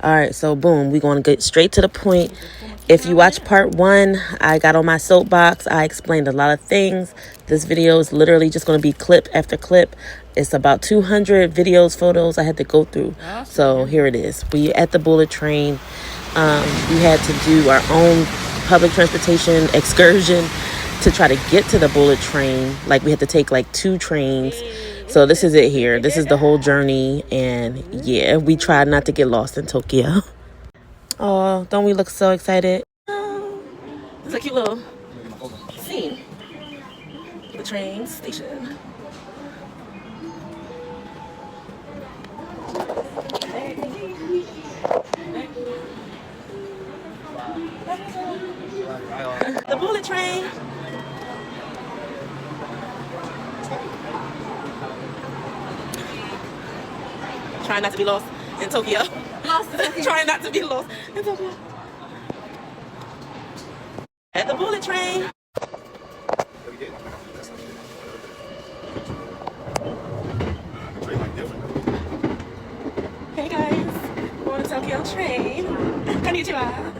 All right, so boom, we're going to get straight to the point. If you watch part 1, I got on my soapbox. I explained a lot of things. This video is literally just going to be clip after clip. It's about 200 videos, photos I had to go through. So here it is. We at the bullet train. We had to do our own public transportation excursion to try to get to the bullet train. Like, we had to take like 2 trains. So this is it here. This is the whole journey. And yeah, we tried not to get lost in Tokyo. Oh, don't we look so excited? Oh, it's a cute little scene. The train station. The bullet train. Trying not to be lost in Tokyo. Trying not to be lost in Tokyo. At the bullet train. Hey guys, we're on the Tokyo train. Konnichiwa.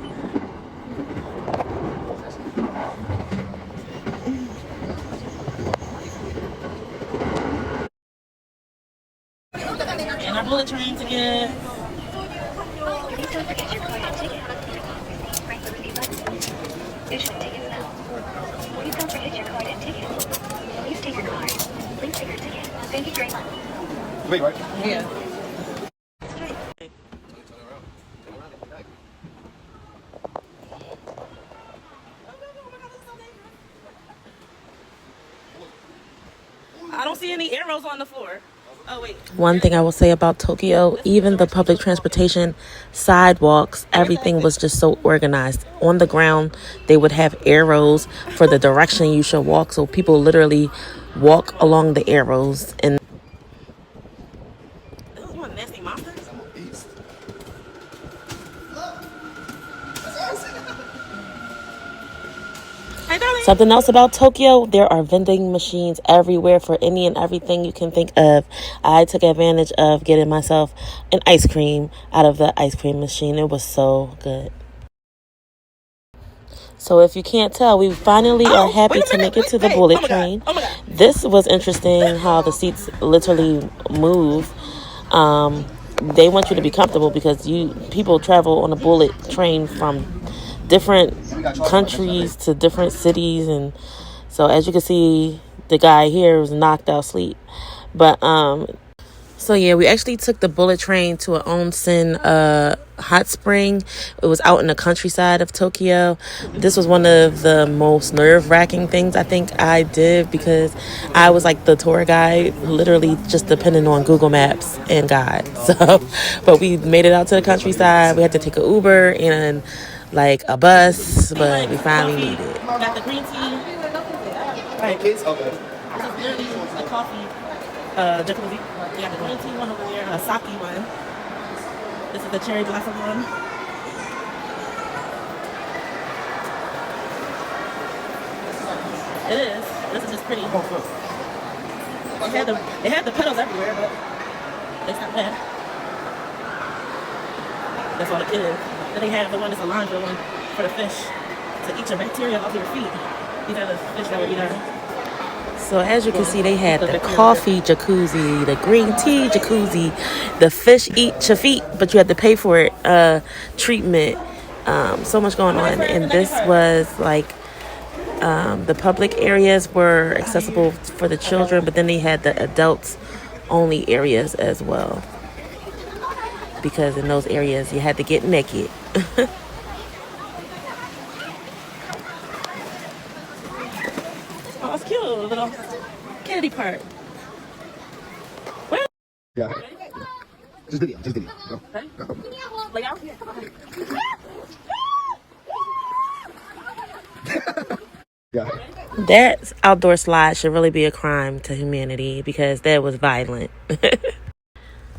And our bullet train ticket. Please don't forget your card and ticket. Frank the review button. Issue ticket now. Please don't forget your card and ticket. Please take your card. Please take your ticket. Thank you very much. Wait, right? Yeah. I don't see any arrows on the floor. Oh, wait. One thing I will say about Tokyo, even the public transportation sidewalks, everything was just so organized. On the ground, they would have arrows for the direction you should walk. So people literally walk along the arrows. And this is one nasty monster. Something else about Tokyo, there are vending machines everywhere for any and everything you can think of. I took advantage of getting myself an ice cream out of the ice cream machine. It was so good. So if you can't tell, we finally are happy to make it to the bullet train. This was interesting how the seats literally move. They want you to be comfortable because people travel on a bullet train from different countries to different cities, and so as you can see, the guy here was knocked out asleep. But so yeah, we actually took the bullet train to an onsen hot spring. It was out in the countryside of Tokyo. This was one of the most nerve-wracking things I think I did because I was like the tour guide, literally just depending on Google Maps and God. So, but we made it out to the countryside. We had to take an Uber and like a bus, but we finally made it. Got the green tea. Right. Kids? Okay. This is literally a coffee jacuzzi. We got the green tea one over there, a sake one. This is the cherry blossom one. It is. This is just pretty. They had the petals everywhere, but it's not bad. That's all it is. Then they have the one that's a laundry one for the fish to eat your bacteria off your feet. These are the fish that would be there. So as you can see, they had the coffee jacuzzi, the green tea jacuzzi, the fish eat your feet, but you had to pay for it treatment. So much going on. And this was like the public areas were accessible for the children, but then they had the adults only areas as well. Because in those areas, you had to get naked. Oh, it's cute. A little kitty part. Where? Yeah. Just video. Go. Go. Lay out? Yeah. That outdoor slide should really be a crime to humanity because that was violent.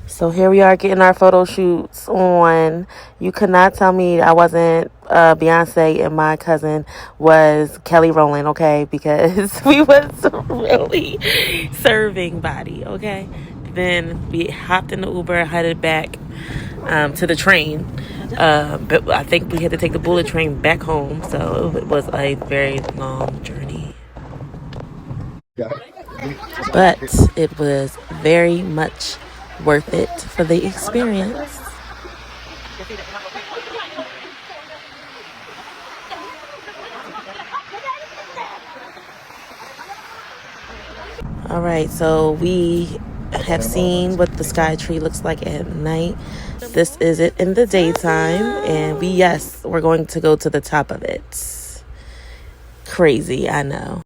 So here we are getting our photo shoots on. You could not tell me I wasn't Beyonce and my cousin was Kelly Rowland, okay? Because we was really serving body, okay? Then we hopped in the Uber, headed back to the train. But I think we had to take the bullet train back home, so it was a very long journey. But it was very much worth it for the experience. All right, so we have seen what the sky tree looks like at night. This is it in the daytime, and we're going to go to the top of it. Crazy, I know.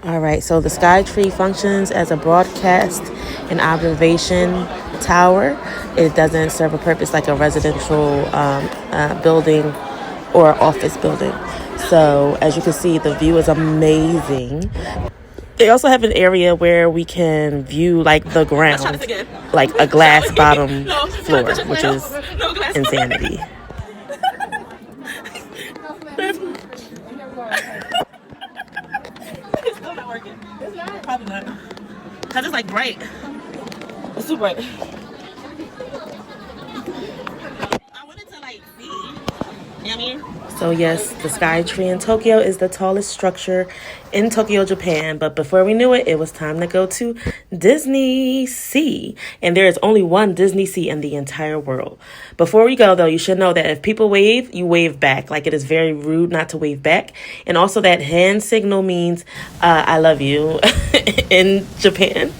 All right, so the sky tree functions as a broadcast and observation tower. It doesn't serve a purpose like a residential building or office building. So as you can see, the view is amazing. They also have an area where we can view like the ground, like a glass bottom floor, which is insanity. It's still not working. It's not? Probably not. Because it's like bright. It's too bright. I wanted to like see. You know what I mean? So yes, the sky tree in Tokyo is the tallest structure in Tokyo, Japan. But before we knew it, it was time to go to Disney Sea. And there is only one Disney Sea in the entire world. Before we go, though, you should know that if people wave, you wave back. Like, it is very rude not to wave back. And also that hand signal means I love you in Japan.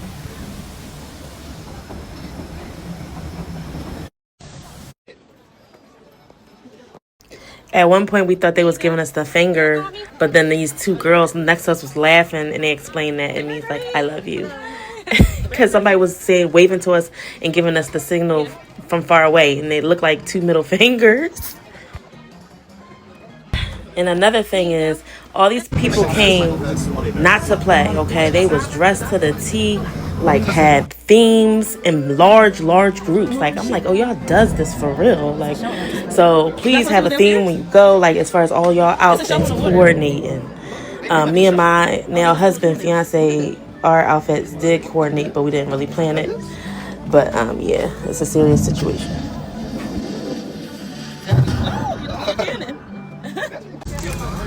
At one point, we thought they was giving us the finger, but then these two girls next to us was laughing, and they explained that it means, like, I love you. Because somebody was saying, waving to us and giving us the signal from far away, and they looked like two middle fingers. And another thing is, all these people came not to play, okay? They was dressed to the T, like had themes in large groups. Like, I'm like, oh, y'all does this for real. Like, so please have a theme when you go, like, as far as all y'all outfits coordinating. Me and my now husband, fiance, our outfits did coordinate, but we didn't really plan it. But yeah, it's a serious situation.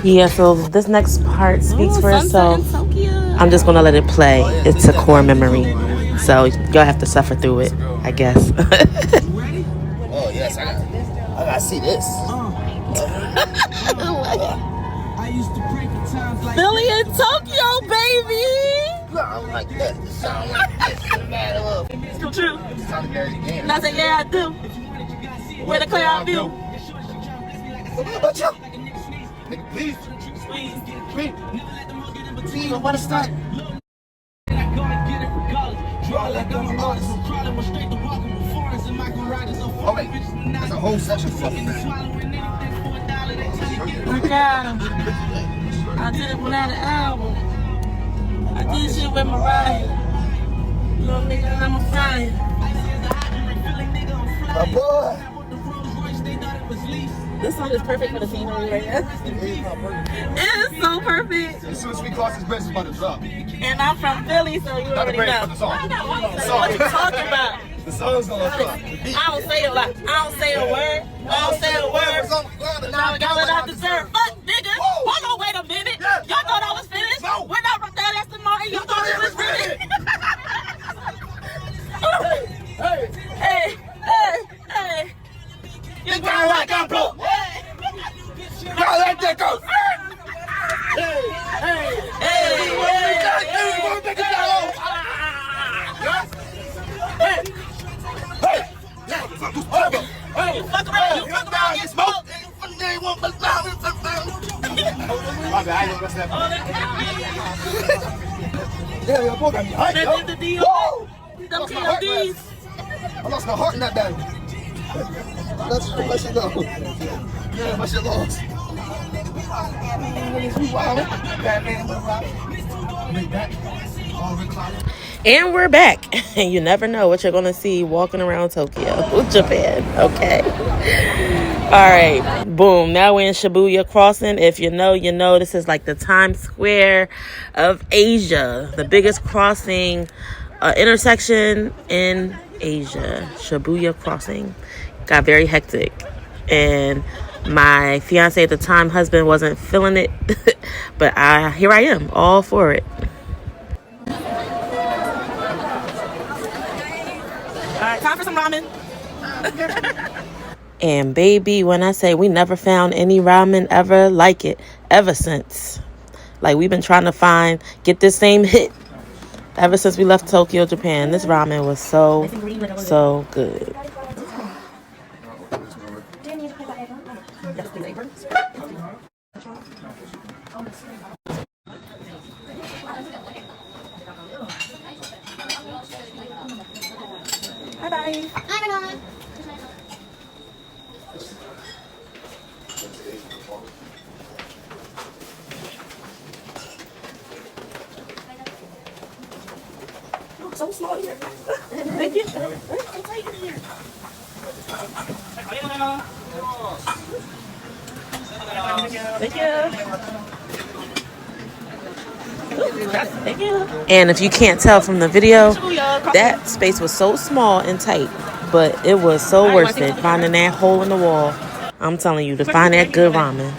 Yeah, so this next part speaks for itself. I'm just gonna let it play. It's a core memory, so y'all have to suffer through it, I guess. Oh yes, I gotta see this. Philly and Tokyo, baby. I'm like that. It sound like it's a matter of. It's true. It's time to marry again. And I said, yeah, I do. Where the clear view? Nigga, please. Please. Please, I want to start. Oh, wait. That's a whole section fucking that. I got him. I did it without an album. I did shit with Mariah. Little nigga, I'm a fire. My boy. This song is perfect for the scenery right now. It is so perfect. As soon as we cross this bridge, it's about to drop. And I'm from Philly, so you already know. The song. What you talking about? The song's gonna drop. I don't say a lot. I don't say a word. I don't say a word. But now I got what I deserve. Fuck, nigga. Hold on, wait a minute. Y'all thought I was finished? No. We're not from that Aston Martin. You thought it was finished? Hey. You got like I'm broke. Y'all let that go. Hey. You fuck around, get smoked. My bad, I didn't mess that up. I lost my heart in that battle. My shit go. Yeah, my shit lost. And we're back. And you never know what you're going to see walking around Tokyo, Japan. Okay. All right. Boom. Now we're in Shibuya Crossing. If you know, you know. This is like the Times Square of Asia. The biggest crossing intersection in Asia. Shibuya Crossing. got very hectic. And my fiance at the time, husband, wasn't feeling it. But here I am, all for it. All right, time for some ramen. And baby, when I say we never found any ramen ever like it, ever since. Like, we've been trying to get this same hit ever since we left Tokyo, Japan. This ramen was so good. Bye-bye. So small here. Thank you. Thank you. And if you can't tell from the video, that space was so small and tight, but it was so worth it finding that hole in the wall. I'm telling you, to find that good ramen.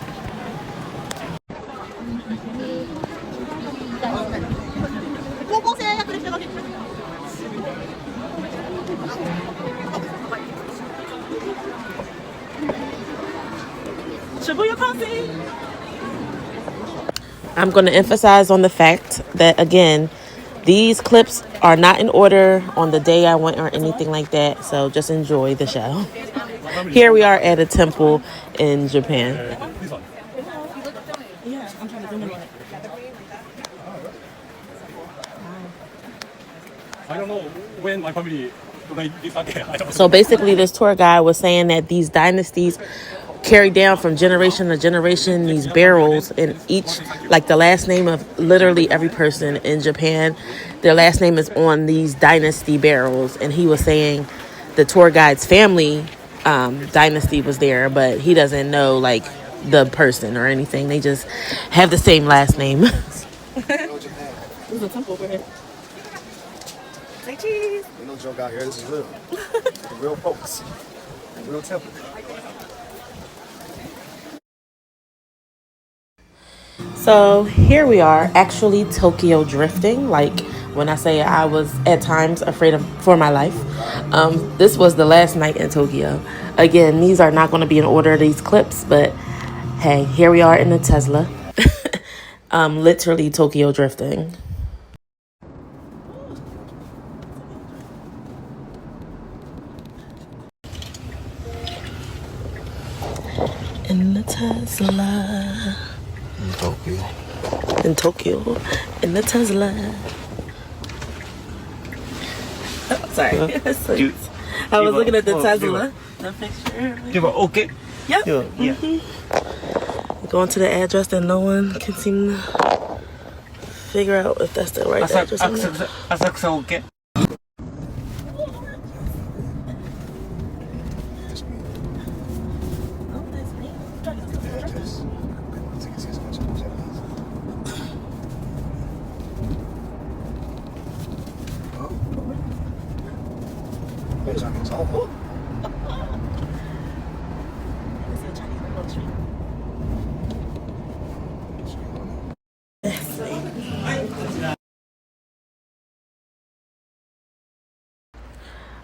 I'm going to emphasize on the fact that, again, these clips are not in order on the day I went or anything like that. So just enjoy the show. Here we are at a temple in Japan. I don't know when my family. So basically, this tour guide was saying that these dynasties carry down from generation to generation these barrels, and each, like the last name of literally every person in Japan, their last name is on these dynasty barrels. And he was saying the tour guide's family dynasty was there, but he doesn't know like the person or anything. They just have the same last name. There's a temple over here. Say cheese. Ain't no joke out here. This is real. Real folks. Real temple. So here we are, actually Tokyo drifting. Like, when I say I was at times afraid for my life. This was the last night in Tokyo. Again, these are not going to be in order, these clips, but hey, here we are in the Tesla. Literally Tokyo drifting. In the Tesla. In Tokyo. In the Tesla. Oh, sorry. I was looking at the Tesla. The picture. You go, okay? Yep. Yeah. Going to the address that no one can seem to figure out if that's the right address. XOXOxoxo, okay?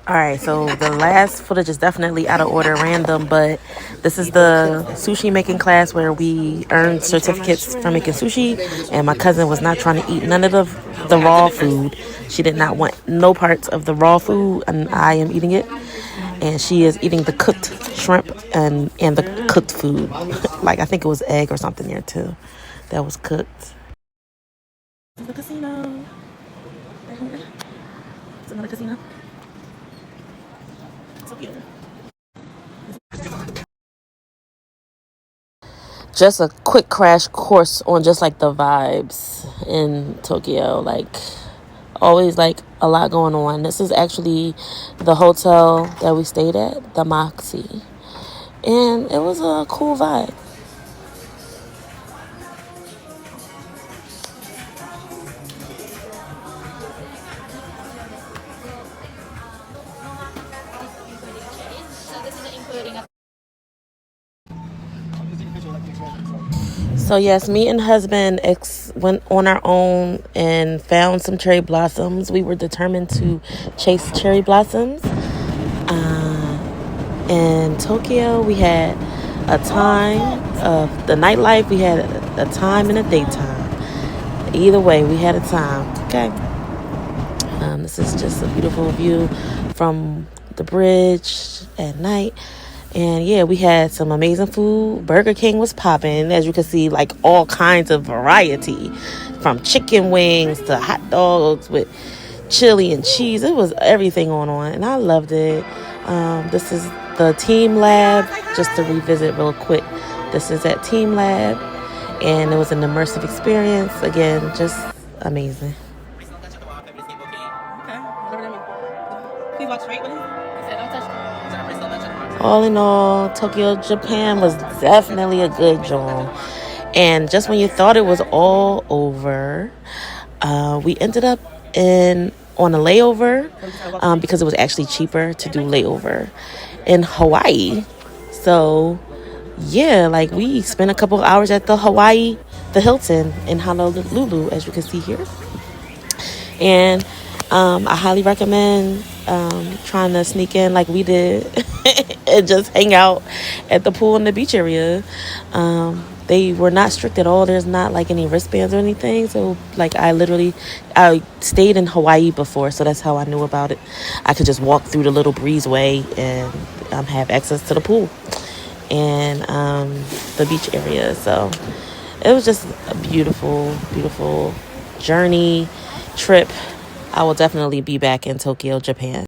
All right, so the last footage is definitely out of order, random, but this is the sushi making class where we earned certificates for making sushi, and my cousin was not trying to eat none of the raw food. She did not want no parts of the raw food, and I am eating it, and she is eating the cooked shrimp and the cooked food. Like, I think it was egg or something there too that was cooked. The casino. It's another casino. Just a quick crash course on just like the vibes in Tokyo. Like, always like a lot going on. This is actually the hotel that we stayed at, the Moxie, and it was a cool vibe. So yes, me and husband went on our own and found some cherry blossoms. We were determined to chase cherry blossoms. In Tokyo, we had a time of the nightlife. We had a time and a daytime. Either way, we had a time. Okay. This is just a beautiful view from the bridge at night. And yeah, we had some amazing food. Burger King was popping. As you can see, like all kinds of variety. From chicken wings to hot dogs with chili and cheese. It was everything going on. And I loved it. This is the Team Lab. Just to revisit real quick. This is at Team Lab. And it was an immersive experience. Again, just amazing. All in all, Tokyo, Japan was definitely a good job. And just when you thought it was all over, we ended up on a layover because it was actually cheaper to do layover in Hawaii. So yeah, like we spent a couple of hours at the Hilton in Honolulu, as you can see here. And I highly recommend trying to sneak in like we did and just hang out at the pool in the beach area. They were not strict at all. There's not like any wristbands or anything. So like I stayed in Hawaii before, so that's how I knew about it. I could just walk through the little breezeway and have access to the pool and the beach area. So it was just a beautiful, beautiful journey, trip. I will definitely be back in Tokyo, Japan.